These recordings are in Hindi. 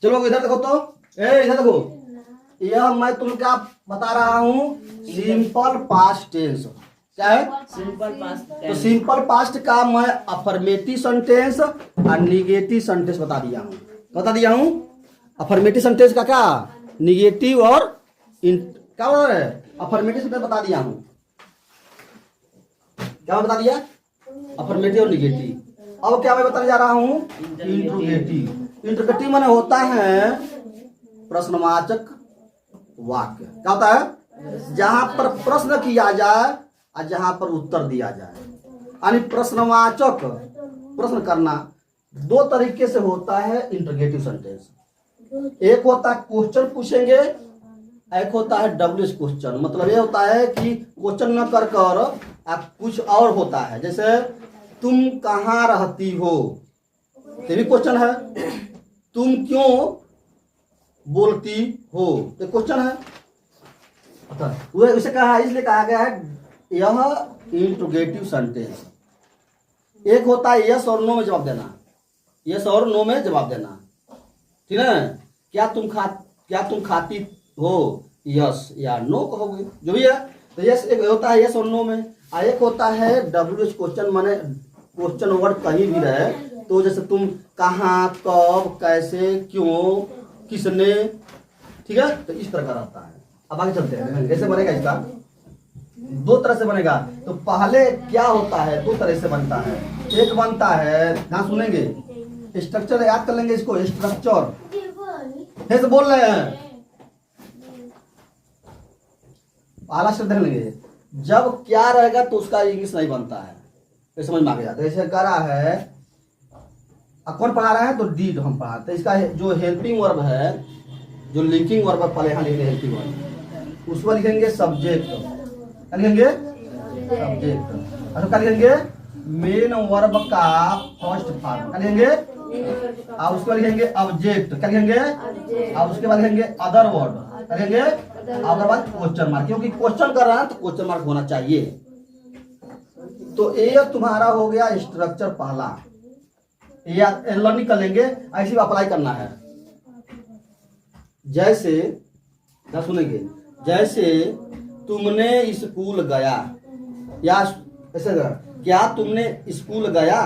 चलो इधर देखो तो, इधर देखो, यह मैं तुम क्या बता रहा हूँ, सिंपल पास्ट टेंस। क्या है? सिंपल पास्ट तो सिंपल पास्ट का मैं अफर्मेटिव सेंटेंस और निगेटिव सेंटेंस बता दिया हूँ। बता दिया हूँ अफर्मेटिव सेंटेंस का क्या, निगेटिव और क्या बता रहे, अफर्मेटिव सेंटेंस बता दिया हूँ। क्या बता दिया? अफर्मेटिव और निगेटिव। अब क्या मैं बताने जा रहा हूँ, इंट्रोगेटिव। इंट्रोगेटिव माने होता है प्रश्नवाचक वाक्य। क्या होता है? जहां पर प्रश्न किया जाए और जहां पर उत्तर दिया जाए। यानी प्रश्नवाचक, प्रश्न करना दो तरीके से होता है इंट्रोगेटिव सेंटेंस। एक होता है क्वेश्चन पूछेंगे, एक होता है डब्ल्यूएच क्वेश्चन। मतलब ये होता है कि क्वेश्चन न कर कर कुछ और होता है। जैसे तुम कहाँ रहती हो, ये भी क्वेश्चन है। तुम क्यों बोलती हो, ये क्वेश्चन है। वो उसे कहा, इसलिए कहा गया है यह इंट्रोगेटिव सेंटेंस। एक होता है यस और नो में जवाब देना, यस और नो में जवाब देना, ठीक है। क्या तुम खाती हो, यस या नो कहोगे, जो भी है। तो यस एक होता है यस और नो में। और एक होता है डब्ल्यूएच क्वेश्चन, माने क्वेश्चन वर्ड कहीं भी रहे तो, जैसे तुम कहाँ, कब, कैसे, क्यों, किसने, ठीक है। तो इस तरह का रहता है। अब आगे चलते हैं, कैसे बनेगा इसका। दो तरह से बनेगा। तो पहले क्या होता है, दो तरह से बनता है। एक बनता है, ध्यान सुनेंगे, स्ट्रक्चर याद कर लेंगे इसको। स्ट्रक्चर ऐसे बोल रहे हैं, पहला शब्द देख लेंगे। जब क्या रहेगा तो उसका इंग्लिश नहीं बनता है, तो समझ में आ गया। तो ऐसे कह रहा है, कौन पढ़ा रहा है, तो डीड हम पढ़ा। तो इसका जो हेल्पिंग वर्ब है, जो लिंकिंग वर्ब है, पहले यहाँ लिखेंगे हेल्पिंग वर्ब, उसको लिखेंगे सब्जेक्ट। क्या लिखेंगे? सब्जेक्ट। अच्छा क्या लिखेंगे? मेन वर्ब का फर्स्ट फॉर्म। क्या लिखेंगे? और उसको लिखेंगे ऑब्जेक्ट। क्या लिखेंगे? और उसके बाद लिखेंगे अदर वर्ड। क्या लिखेंगे? अदर बाद क्वेश्चन मार्क, क्योंकि क्वेश्चन कर रहा है तो क्वेश्चन मार्क होना चाहिए। तो ये तुम्हारा हो गया स्ट्रक्चर पहला। या लर्निंग कर लेंगे, ऐसे अप्लाई करना है। जैसे क्या सुनेंगे, जैसे तुमने स्कूल गया, या ऐसे क्या तुमने स्कूल गया,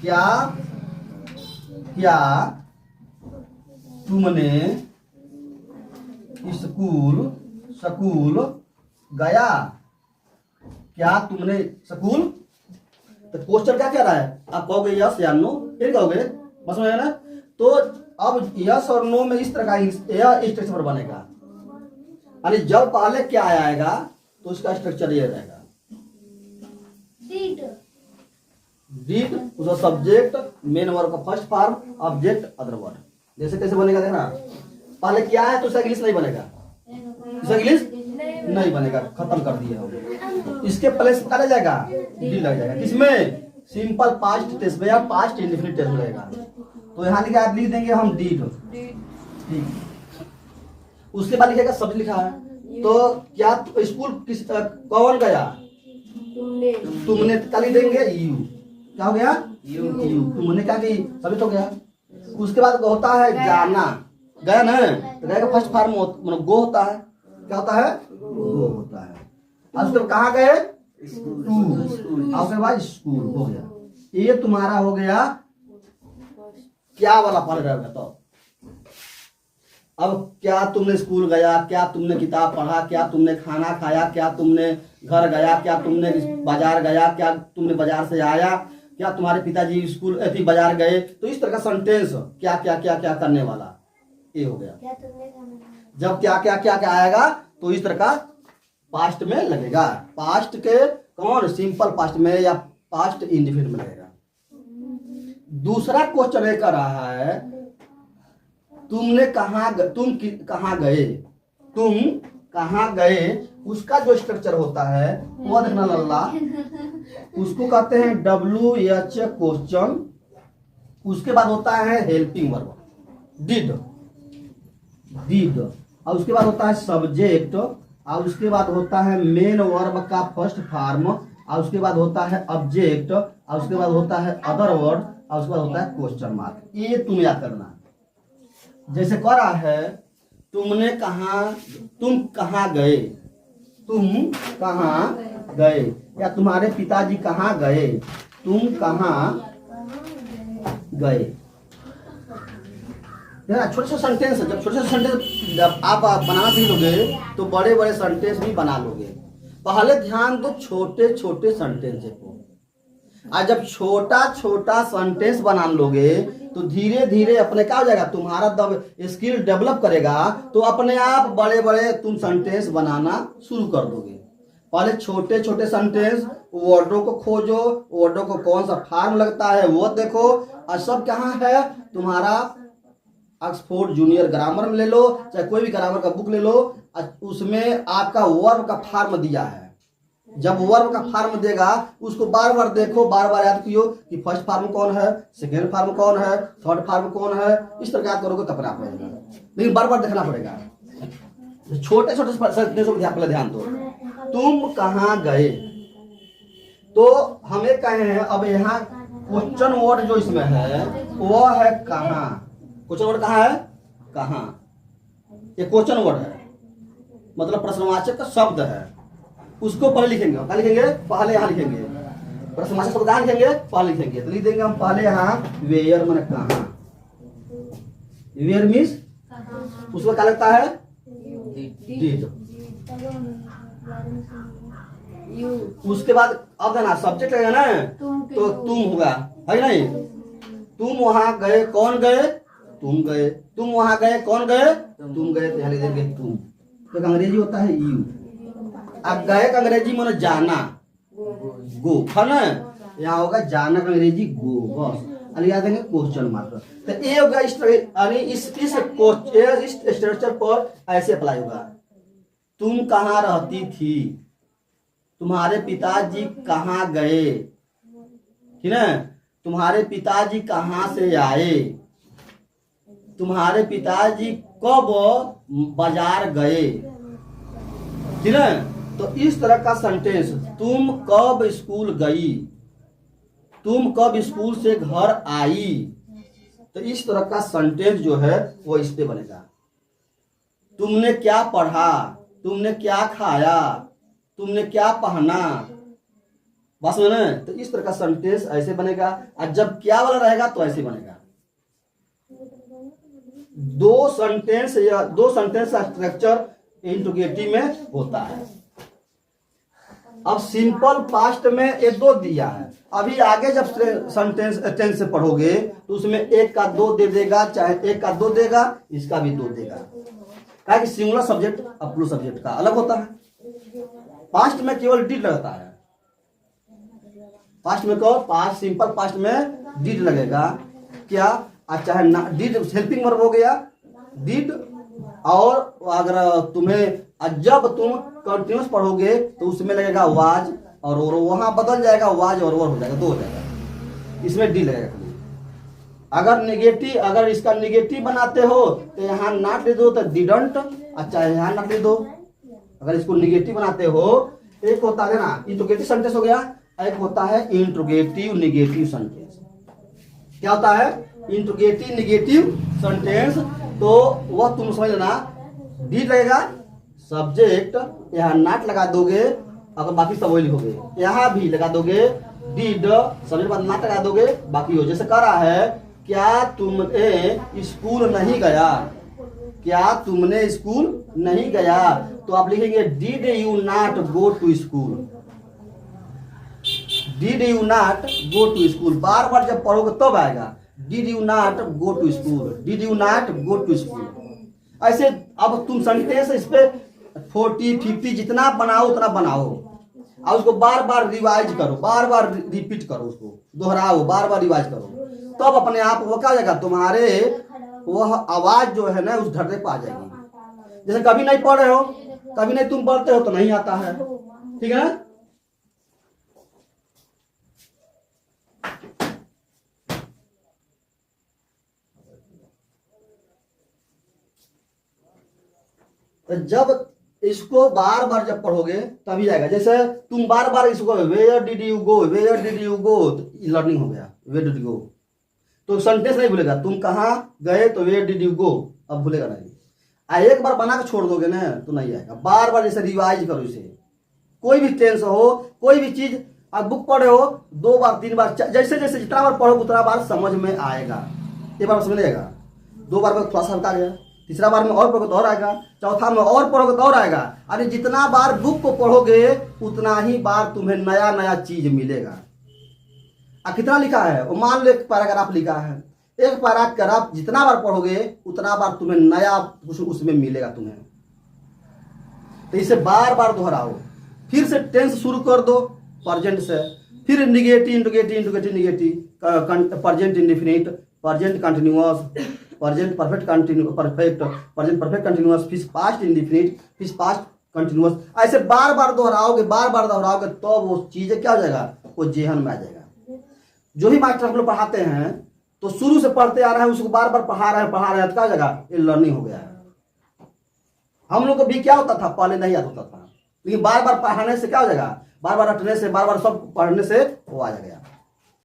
क्या तुमने स्कूल गया, क्या तुमने स्कूल। तो क्वेश्चन क्या कह रहा है, आप कहोगे यस या नो, फिर कहोगे, बस में है ना। तो अब यस और नो में इस तरह का यह स्ट्रक्चर बनेगा। यानी जब पहले क्या आएगा तो उसका स्ट्रक्चर ये रहेगा। डीड उसका सब्जेक्ट, मेन वर्ब का first form, object, other word. जैसे कैसे बनेगा देखना, पहले क्या है तो उसका इंग्लिश नहीं बनेगा, उसका इंग्लिश नहीं बनेगा, खत्म कर दिया हो। इसके प्लेस क्या लग जाएगा, डी लग जाएगा। किसमें? सिंपल पास्ट टेंस में या पास्ट इंडेफिनिट टेंस में रहेगा। तो यहाँ लिख देंगे हम डीड। उसके बाद लिखेगा सब्जेक्ट लिखा है। तो क्या स्कूल कौन गया, तुमने क्या लिख देंगे, यू। क्या हो गया, यू। तुमने क्या की, सब्जेक्ट हो गया। उसके बाद होता है जाना, गया ना, तो गया का फर्स्ट फॉर्म गो होता है। क्या होता है, गो होता है। और उसके कहाँ गए, टू, और उसके बाद स्कूल हो गया। ये तुम्हारा हो गया क्या वाला पढ़ रहे हो। तो अब क्या तुमने स्कूल गया, क्या तुमने किताब पढ़ा, क्या तुमने खाना खाया, क्या तुमने घर गया, क्या तुमने बाजार गया, क्या तुमने बाजार से आया, क्या तुम्हारे पिताजी स्कूल बाजार गए। तो इस तरह का सेंटेंस क्या क्या क्या क्या करने वाला ये हो गया। जब क्या क्या क्या क्या आएगा तो इस तरह का पास्ट में लगेगा। पास्ट के कौन, सिंपल पास्ट में या पास्ट इंडेफिनिट में लगेगा। दूसरा क्वेश्चन ये कर रहा है, तुम कहाँ गए, तुम कहाँ गए। उसका जो स्ट्रक्चर होता है वो देखना लल्ला, उसको कहते हैं WH क्वेश्चन। उसके बाद होता है हेल्पिंग वर्ब डिड, और उसके बाद होता है सब्जेक्ट, और उसके बाद होता है मेन वर्ब का फर्स्ट फॉर्म, और उसके बाद होता है ऑब्जेक्ट, और उसके बाद होता है अदर वर्ड, और उसके बाद होता है क्वेश्चन मार्क। ये तुम याद करना। जैसे कह रहा है तुमने कहा, तुम कहाँ गए, तुम कहाँ गए, या तुम्हारे पिताजी कहाँ गए, तुम कहाँ गए। छोटे छोटे सेंटेंस, जब छोटे छोटे सेंटेंस जब आप बनाना सीख लोगे तो बड़े बड़े सेंटेंस भी बना लोगे। पहले ध्यान दो छोटे छोटे सेंटेंस को, और जब छोटा छोटा सेंटेंस बना लोगे तो धीरे धीरे अपने क्या हो जाएगा, तुम्हारा जब स्किल डेवलप करेगा तो अपने आप बड़े बड़े तुम सेंटेंस बनाना शुरू कर दोगे। पहले छोटे छोटे सेंटेंस, वर्डों को खोजो, वर्डों को कौन सा फॉर्म लगता है वो देखो, और सब कहाँ है तुम्हारा ऑक्सफोर्ड जूनियर ग्रामर में ले लो, चाहे कोई भी ग्रामर का बुक ले लो, उसमें आपका वर्ब का फॉर्म दिया है। जब वर्ब का फॉर्म देगा उसको बार बार देखो, बार बार याद कियो कि फर्स्ट फॉर्म कौन है, सेकेंड फॉर्म कौन है, थर्ड फॉर्म कौन है, इस तरह याद करोगे तब आप पड़ेगा, लेकिन बार बार देखना पड़ेगा। छोटे छोटे पहले ध्यान दो। तुम कहाँ गए, तो हमें कहे हैं, अब यहाँ क्वेश्चन वर्ड जो इसमें है वो है कहाँ। क्वेश्चन वर्ड कहाँ है, कहाँ, ये क्वेश्चन वर्ड है, मतलब प्रश्नवाचक का शब्द है। उसको पहले लिखेंगे, क्या लिखेंगे, पहले यहाँ लिखेंगे, प्रश्नवाचक शब्द कहाँ लिखेंगे, पहले लिखेंगे। तो लिख देंगे हम पहले यहाँ वेयर मैंने कहाँ, वेयर मीन्स उसको क्या लगता है, डिड। उसके बाद अब देना सब्जेक्ट लगेगा ना, तो तुम होगा, है नहीं। तुम वहां गए, कौन गए, तुम गए, तुम वहां गए, कौन गए, तुम गए, तो यहाँ लिख देंगे तुम। तो अंग्रेजी होता है यू, अब गए का अंग्रेजी मानो जाना, गो, है ना, यहाँ होगा जाना का अंग्रेजी गो, बस याद देंगे क्वेश्चन मार्क। तो ये होगा इस स्ट्रक्चर पर ऐसे अप्लाई होगा। तुम कहाँ रहती थी, तुम्हारे पिताजी कहाँ गए, ठीक है, तुम्हारे पिताजी कहाँ से आए, तुम्हारे पिताजी कब बाजार गए, ठीक है। तो इस तरह का सेंटेंस, तुम कब स्कूल गई, तुम कब स्कूल से घर आई, तो इस तरह का सेंटेंस जो है वो इस पे बनेगा। तुमने क्या पढ़ा, तुमने क्या खाया, तुमने क्या पहना, बस में, तो इस तरह का सेंटेंस ऐसे बनेगा। और जब क्या वाला रहेगा तो ऐसे बनेगा। दो सेंटेंस या दो सेंटेंस का स्ट्रक्चर इंट्रोगेटिव में होता है। अब सिंपल पास्ट में एक दो दिया है, अभी आगे जब सेंटेंस टेंस से पढ़ोगे तो उसमें एक का दो दे देगा, चाहे एक का दो देगा, इसका भी दो देगा, क्या कि सिंगुलर सब्जेक्ट और प्लूरल सब्जेक्ट का अलग होता है। पास्ट में केवल डिड लगता है, पास्ट में कहो, पास्ट सिंपल पास्ट में डिड लगेगा क्या, चाहे डिड हेल्पिंग वर्ब हो गया डिड, और अगर तुम्हें जब तुम कंटिन्यूस पढ़ोगे तो उसमें लगेगा वाज, और वहां बदल जाएगा वाज और वर हो जाएगा, दो हो जाएगा, इसमें डी लगेगा। अगर नेगेटिव, अगर इसका नेगेटिव बनाते हो तो यहाँ नॉट दे दो तो डिडंट, अच्छा यहाँ नॉट दे दो। अगर इसको नेगेटिव बनाते हो, एक होता है ना इंट्रोगेटिव सेंटेंस हो गया, एक होता है इंट्रोगेटिव नेगेटिव सेंटेंस। क्या होता है, इंट्रोगेटिव नेगेटिव सेंटेंस, तो वह तुम समझ लेना, डी लगेगा सब्जेक्ट, यहाँ नॉट लगा दोगे, अगर बाकी सब वही लिखोगे, यहाँ भी लगा दोगे डिड, सब्जेक्ट बाद नॉट लगा दोगे, बाकी हो। जैसे कह रहा है क्या तुमने स्कूल नहीं गया, क्या तुमने स्कूल नहीं गया, तो आप लिखेंगे did you not go to school, did you not go to school. बार बार जब पढ़ोगे तब आएगा did you not go to school, did you not go to school. ऐसे अब तुम सेंटेंस इस पे 40 50 जितना बनाओ उतना बनाओ, और उसको बार बार रिवाइज करो, बार बार रिपीट करो, उसको दोहराओ, बार बार रिवाइज करो, तब तो अपने आप वो क्या हो जाएगा, तुम्हारे वह आवाज जो है ना उस धरने पर आ जाएगी। जैसे कभी नहीं पढ़ रहे हो, कभी नहीं तुम पढ़ते हो तो नहीं आता है, ठीक है ना। तो जब इसको बार बार जब पढ़ोगे तभी आएगा। जैसे तुम बार बार इसको where did you go, where did you go, तो लर्निंग हो गया, वेयर डिड यू गो। तो सेंटेंस नहीं भूलेगा। तुम कहाँ गए तो वेयर डिड यू गो, अब भूलेगा नहीं। एक बार बना के छोड़ दोगे ना तो नहीं आएगा, बार बार जैसे रिवाइज करो इसे। कोई भी टेंस हो, कोई भी चीज आप बुक पढ़े हो 2 बार 3 बार, जैसे जैसे जितना बार पढ़ो उतना बार समझ में आएगा। एक बार समझ आएगा, 2 बार में थोड़ा सा हल्का आ गया, तीसरा बार में और पढ़ोगे तो और आएगा, चौथा में और पढ़ोगे तो और आएगा। अरे जितना बार बुक को पढ़ोगे उतना ही बार तुम्हें नया नया चीज मिलेगा। कितना लिखा है वो, मान लो एक पैराग्राफ लिखा है, एक पैराग्राफ जितना बार पढ़ोगे उतना बार तुम्हें नया कुछ उसमें मिलेगा तुम्हें। तो इसे बार बार दोहराओ। फिर से टेंस शुरू कर दो प्रेजेंट से, फिर negative interrogative interrogative negative, present indefinite, present continuous, present perfect perfect, present perfect continuous, फिर पास्ट इंडेफिनिट, फिर पास्ट कंटिन्यूअस। ऐसे बार बार दोहराओगे, बार बार दोहराओगे तो वो चीजें क्या हो जाएगा, वो जेहन में आ जाएगा। जो भी मास्टर हम लोग पढ़ाते हैं तो शुरू से पढ़ते आ रहे हैं, उसको बार बार पढ़ा रहे हैं तो क्या हो जाएगा, ये लर्निंग हो गया है। हम लोग को भी क्या होता था, पहले नहीं याद होता था, लेकिन बार बार पढ़ाने से क्या हो जाएगा, बार बार रटने से, बार बार सब पढ़ने से वो आ जाएगा।